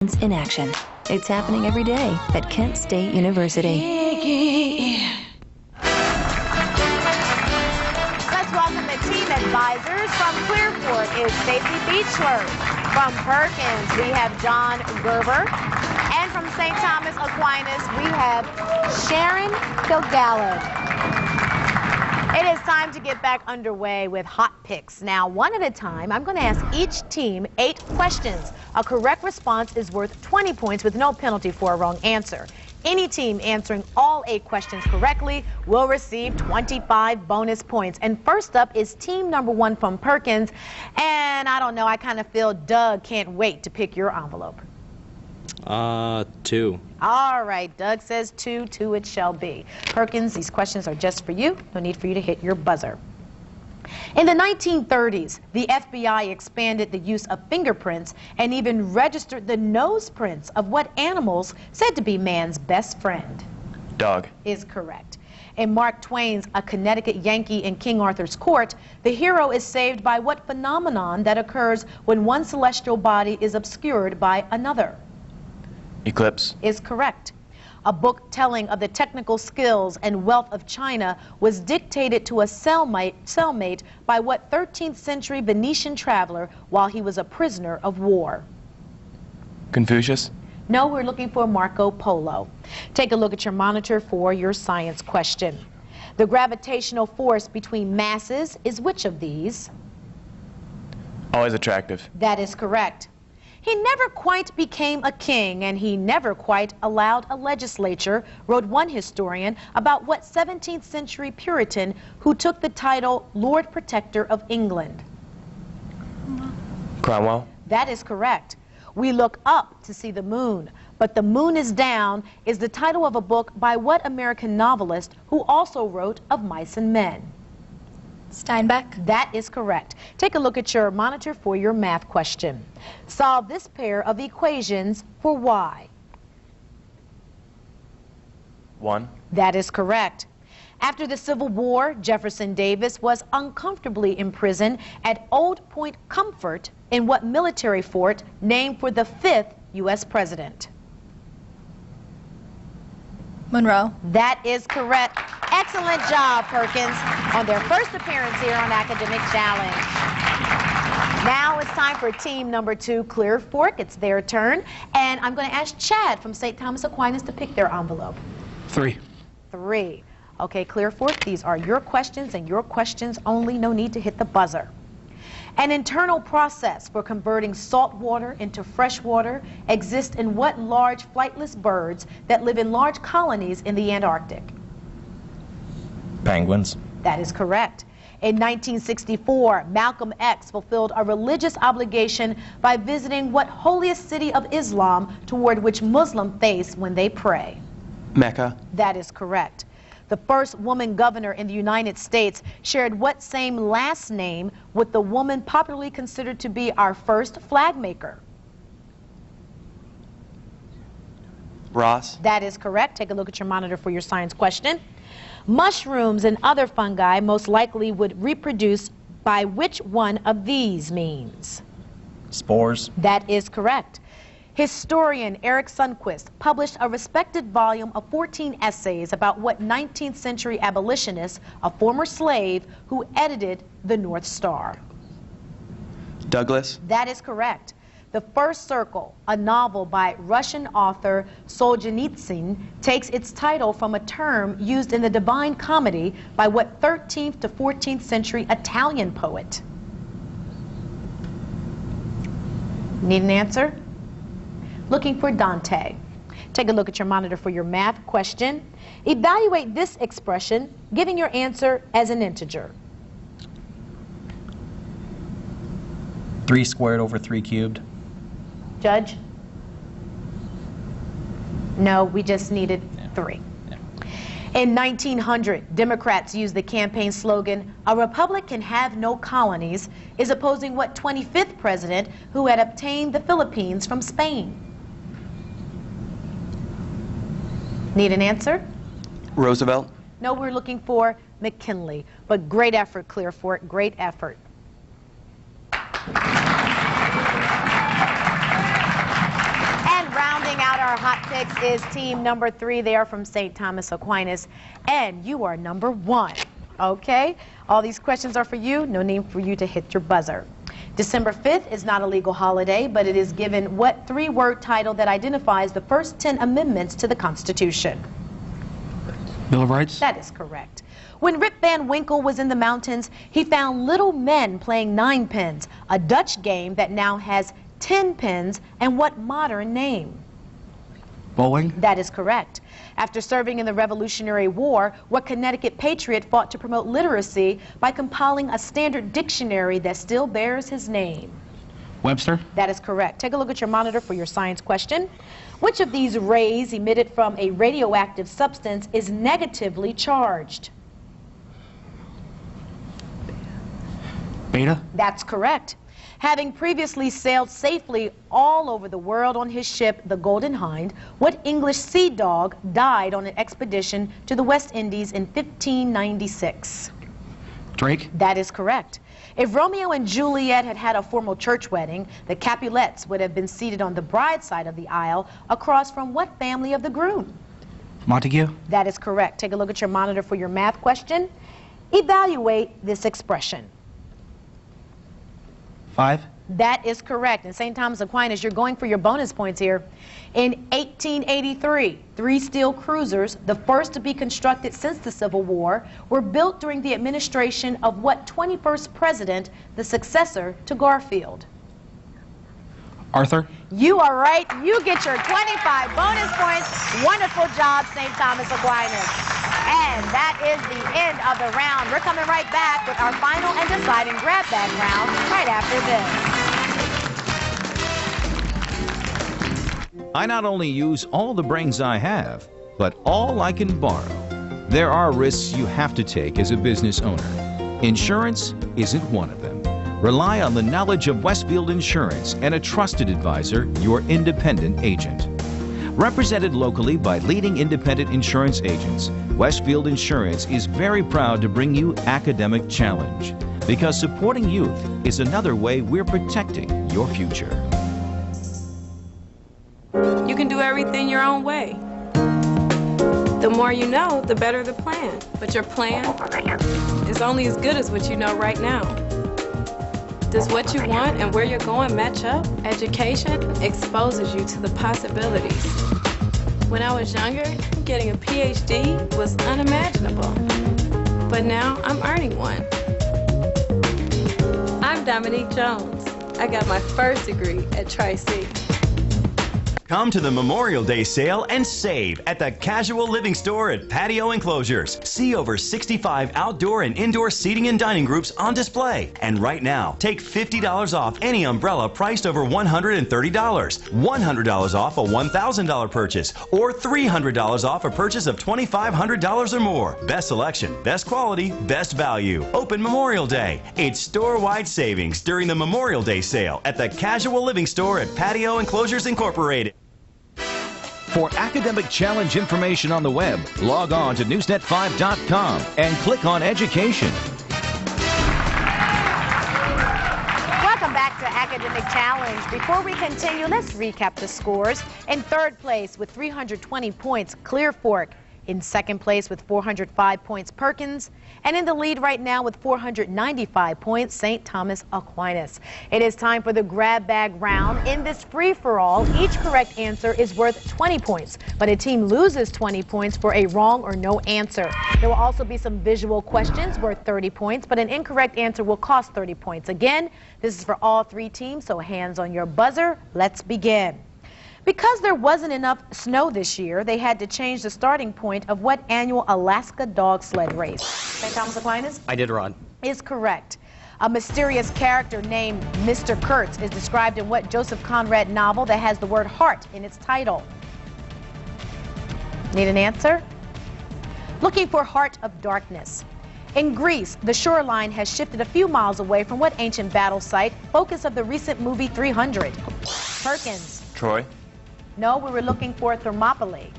in action. It's happening every day at Kent State University. Let's welcome the team advisors. From Clearport is Stacy Beechler. From Perkins, we have John Gerber. And from St. Thomas Aquinas, we have Sharon Kilgallen. It is time to get back underway with hot picks. Now, one at a time, I'm going to ask each team 8 questions. A correct response is worth 20 points with no penalty for a wrong answer. Any team answering all 8 questions correctly will receive 25 bonus points. And first up is team number 1 from Perkins. And I don't know, I kind of feel Doug can't wait to pick your envelope. 2. All right, Doug says 2 it shall be. Perkins, these questions are just for you. No need for you to hit your buzzer. In the 1930s, the FBI expanded the use of fingerprints and even registered the nose prints of what animals said to be man's best friend? Dog. Is correct. In Mark Twain's A Connecticut Yankee in King Arthur's Court, the hero is saved by what phenomenon that occurs when one celestial body is obscured by another? Eclipse. Is correct. A book telling of the technical skills and wealth of China was dictated to a cellmate by what 13th century Venetian traveler while he was a prisoner of war? Confucius. No, we're looking for Marco Polo. Take a look at your monitor for your science question. The gravitational force between masses is which of these? Always attractive. That is correct. He never quite became a king, and he never quite allowed a legislature, wrote one historian about what 17th century Puritan who took the title Lord Protector of England? Cromwell. That is correct. We look up to see the moon, but the moon is down is the title of a book by what American novelist who also wrote of Mice and Men? Steinbeck. That is correct. Take a look at your monitor for your math question. Solve this pair of equations for y. 1. That is correct. After the Civil War, Jefferson Davis was uncomfortably imprisoned at Old Point Comfort in what military fort named for the 5th U.S. president? Monroe. That is correct. Excellent job, Perkins, on their first appearance here on Academic Challenge. Now it's time for team number 2, Clear Fork. It's their turn. And I'm going to ask Chad from St. Thomas Aquinas to pick their envelope. 3. 3. Okay, Clear Fork, these are your questions and your questions only. No need to hit the buzzer. An internal process for converting salt water into fresh water exists in what large flightless birds that live in large colonies in the Antarctic? Penguins. That is correct. In 1964, Malcolm X fulfilled a religious obligation by visiting what holiest city of Islam toward which Muslims face when they pray? Mecca. That is correct. The first woman governor in the United States shared what same last name with the woman popularly considered to be our first flag maker? Ross. That is correct. Take a look at your monitor for your science question. Mushrooms and other fungi most likely would reproduce by which one of these means? Spores. That is correct. Historian Eric Sundquist published a respected volume of 14 essays about what 19th century abolitionist, a former slave, who edited the North Star? Douglas. That is correct. The First Circle, a novel by Russian author Solzhenitsyn, takes its title from a term used in the Divine Comedy by what 13th to 14th century Italian poet? Need an answer? Looking for Dante. Take a look at your monitor for your math question. Evaluate this expression, giving your answer as an integer. 3 squared over 3 cubed. Judge? No, we just needed 3. In 1900, Democrats used the campaign slogan, "A republic can have no colonies," is opposing what 25th president who had obtained the Philippines from Spain? Need an answer? Roosevelt. No, we're looking for McKinley. But great effort, Clear Fork, great effort. our hot picks is team number 3. They are from St. Thomas Aquinas, and you are number 1. Okay? All these questions are for you. No need for you to hit your buzzer. December 5th is not a legal holiday, but it is given what 3-word title that identifies the first 10 amendments to the Constitution? Bill of Rights? That is correct. When Rip Van Winkle was in the mountains, he found little men playing 9 pins, a Dutch game that now has 10 pins, and what modern name? Bowling? That is correct. After serving in the Revolutionary War, what Connecticut patriot fought to promote literacy by compiling a standard dictionary that still bears his name? Webster? That is correct. Take a look at your monitor for your science question. Which of these rays emitted from a radioactive substance is negatively charged? Beta? That's correct. Having previously sailed safely all over the world on his ship, the Golden Hind, what English sea dog died on an expedition to the West Indies in 1596? Drake? That is correct. If Romeo and Juliet had had a formal church wedding, the Capulets would have been seated on the bride's side of the aisle across from what family of the groom? Montague? That is correct. Take a look at your monitor for your math question. Evaluate this expression. 5? That is correct. In St. Thomas Aquinas, you're going for your bonus points here. In 1883, 3 steel cruisers, the first to be constructed since the Civil War, were built during the administration of what 21st president, the successor to Garfield? Arthur? You are right. You get your 25 bonus points. Wonderful job, St. Thomas Aquinas. And that is the end of the round. We're coming right back with our final and deciding grab bag round right after this. I not only use all the brains I have, but all I can borrow. There are risks you have to take as a business owner. Insurance isn't one of them. Rely on the knowledge of Westfield Insurance and a trusted advisor, your independent agent. Represented locally by leading independent insurance agents, Westfield Insurance is very proud to bring you Academic Challenge, because supporting youth is another way we're protecting your future. You can do everything your own way. The more you know, the better the plan. But your plan is only as good as what you know right now. Does what you want and where you're going match up? Education exposes you to the possibilities. When I was younger, getting a PhD was unimaginable. But now I'm earning one. I'm Dominique Jones. I got my first degree at Tri-C. Come to the Memorial Day sale and save at the Casual Living Store at Patio Enclosures. See over 65 outdoor and indoor seating and dining groups on display. And right now, take $50 off any umbrella priced over $130, $100 off a $1,000 purchase, or $300 off a purchase of $2,500 or more. Best selection, best quality, best value. Open Memorial Day. It's store-wide savings during the Memorial Day sale at the Casual Living Store at Patio Enclosures Incorporated. For Academic Challenge information on the web, log on to newsnet5.com and click on Education. Welcome back to Academic Challenge. Before we continue, let's recap the scores. In 3rd place with 320 points, Clear Fork. In 2nd place with 405 points, Perkins. And in the lead right now with 495 points, St. Thomas Aquinas. It is time for the grab bag round. In this free-for-all, each correct answer is worth 20 points, but a team loses 20 points for a wrong or no answer. There will also be some visual questions worth 30 points, but an incorrect answer will cost 30 points. Again, this is for all 3 teams, so hands on your buzzer. Let's begin. Because there wasn't enough snow this year, they had to change the starting point of what annual Alaska dog sled race? St. Thomas Aquinas? I did run. Is correct. A mysterious character named Mr. Kurtz is described in what Joseph Conrad novel that has the word heart in its title? Need an answer? Looking for Heart of Darkness. In Greece, the shoreline has shifted a few miles away from what ancient battle site, focus of the recent movie 300? Perkins. Troy? No, we were looking for Thermopylae.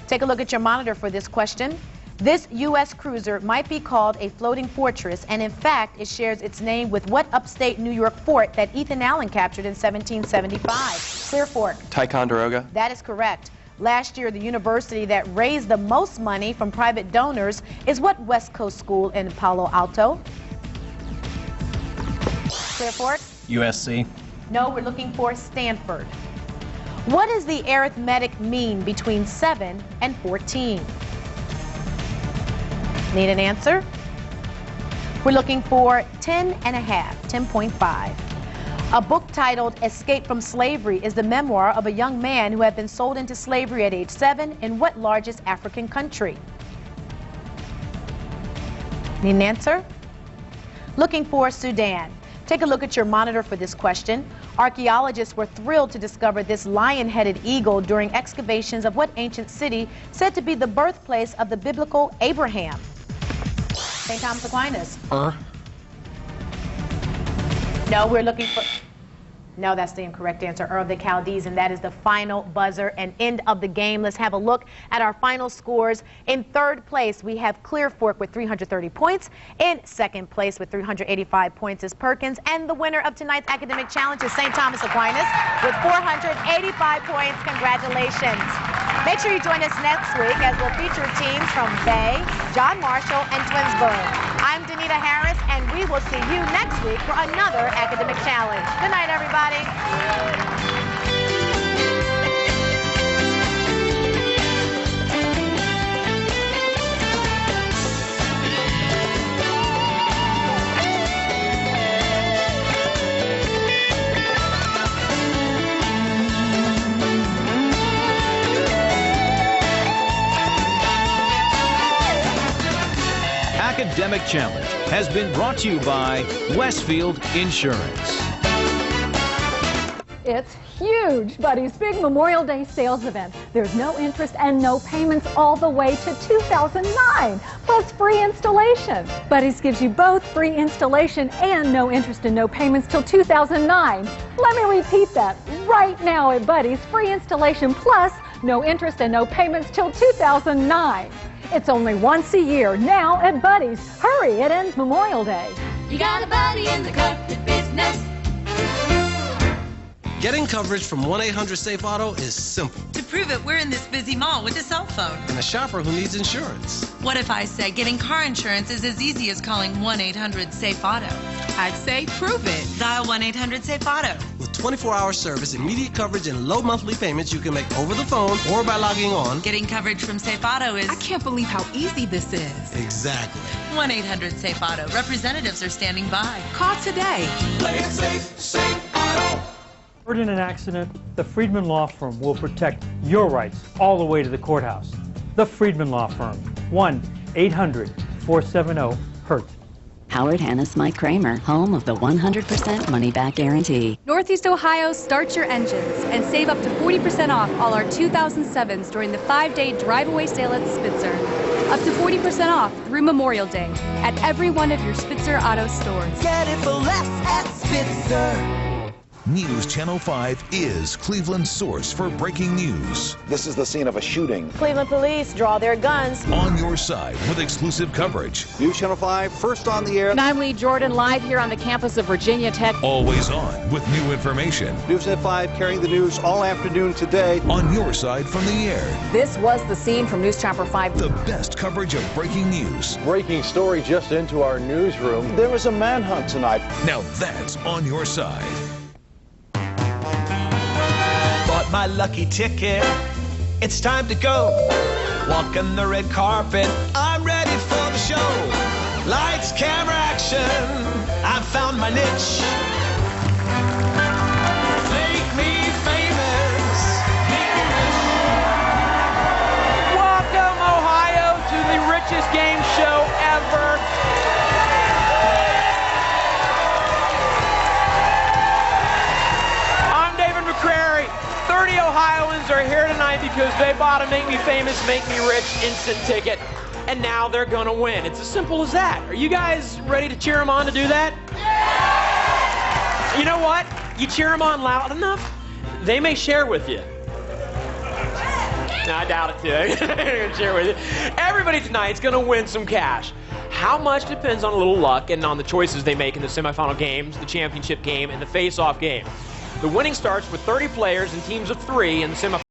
Take a look at your monitor for this question. This U.S. cruiser might be called a floating fortress, and in fact, it shares its name with what upstate New York fort that Ethan Allen captured in 1775? Clear Fork. Ticonderoga. That is correct. Last year, the university that raised the most money from private donors is what West Coast school in Palo Alto? Clear Fork. USC. No, we're looking for Stanford. What is the arithmetic mean between 7 and 14? Need an answer? We're looking for 10 and a half, 10.5. A book titled Escape from Slavery is the memoir of a young man who had been sold into slavery at age 7 in what largest African country? Need an answer? Looking for Sudan. Take a look at your monitor for this question. Archaeologists were thrilled to discover this lion-headed eagle during excavations of what ancient city said to be the birthplace of the biblical Abraham? St. Thomas Aquinas. No, we're looking for... No, that's the incorrect answer. Ur of the Chaldees, and that is the final buzzer and end of the game. Let's have a look at our final scores. In third place, we have Clear Fork with 330 points. In second place with 385 points is Perkins. And the winner of tonight's academic challenge is St. Thomas Aquinas with 485 points. Congratulations. Make sure you join us next week as we'll feature teams from Bay, John Marshall, and Twinsburg. I'm Danita Harris, and we will see you next week for another academic challenge. Good night, everybody. Academic Challenge has been brought to you by Westfield Insurance. It's huge, Buddy's big Memorial Day sales event. There's no interest and no payments all the way to 2009, plus free installation. Buddy's gives you both free installation and no interest and no payments till 2009. Let me repeat that. Right now at Buddy's, free installation plus no interest and no payments till 2009. It's only once a year now at Buddy's. Hurry, it ends Memorial Day. You got a buddy in the carpet business. Getting coverage from 1-800-SAFE-AUTO is simple. To prove it, we're in this busy mall with a cell phone. And a shopper who needs insurance. What if I say getting car insurance is as easy as calling 1-800-SAFE-AUTO? I'd say prove it. Dial 1-800-SAFE-AUTO. With 24-hour service, immediate coverage, and low monthly payments you can make over the phone or by logging on. Getting coverage from Safe Auto is... I can't believe how easy this is. Exactly. 1-800-SAFE-AUTO. Representatives are standing by. Call today. Play it safe, Safe Auto. Hurt in an accident, the Friedman Law Firm will protect your rights all the way to the courthouse. The Friedman Law Firm, 1-800-470-HURT. Howard Hannes Mike Kramer, home of the 100% money-back guarantee. Northeast Ohio, start your engines and save up to 40% off all our 2007s during the 5-day drive-away sale at Spitzer. Up to 40% off through Memorial Day at every one of your Spitzer Auto stores. Get it for less at Spitzer. News Channel 5 is Cleveland's source for breaking news. This is the scene of a shooting. Cleveland police draw their guns. On your side with exclusive coverage. News Channel 5, first on the air. And I'm Lee Jordan, live here on the campus of Virginia Tech. Always on with new information. News Channel 5 carrying the news all afternoon today. On your side from the air. This was the scene from News Channel 5. The best coverage of breaking news. Breaking story just into our newsroom. There was a manhunt tonight. Now that's on your side. My lucky ticket, it's time to go. Walking the red carpet, I'm ready for the show. Lights, camera, action, I've found my niche. Make me famous, make me rich. Welcome, Ohio, to the richest game show ever. I'm David McCrary. 30 Ohioans are here tonight because they bought a Make Me Famous, Make Me Rich instant ticket, and now they're going to win. It's as simple as that. Are you guys ready to cheer them on to do that? Yeah! You know what? You cheer them on loud enough, they may share with you. No, I doubt it, too. I'm going to share with you. Everybody tonight's going to win some cash. How much depends on a little luck and on the choices they make in the semifinal games, the championship game, and the face-off game. The winning starts with 30 players and teams of 3 in the semifinal.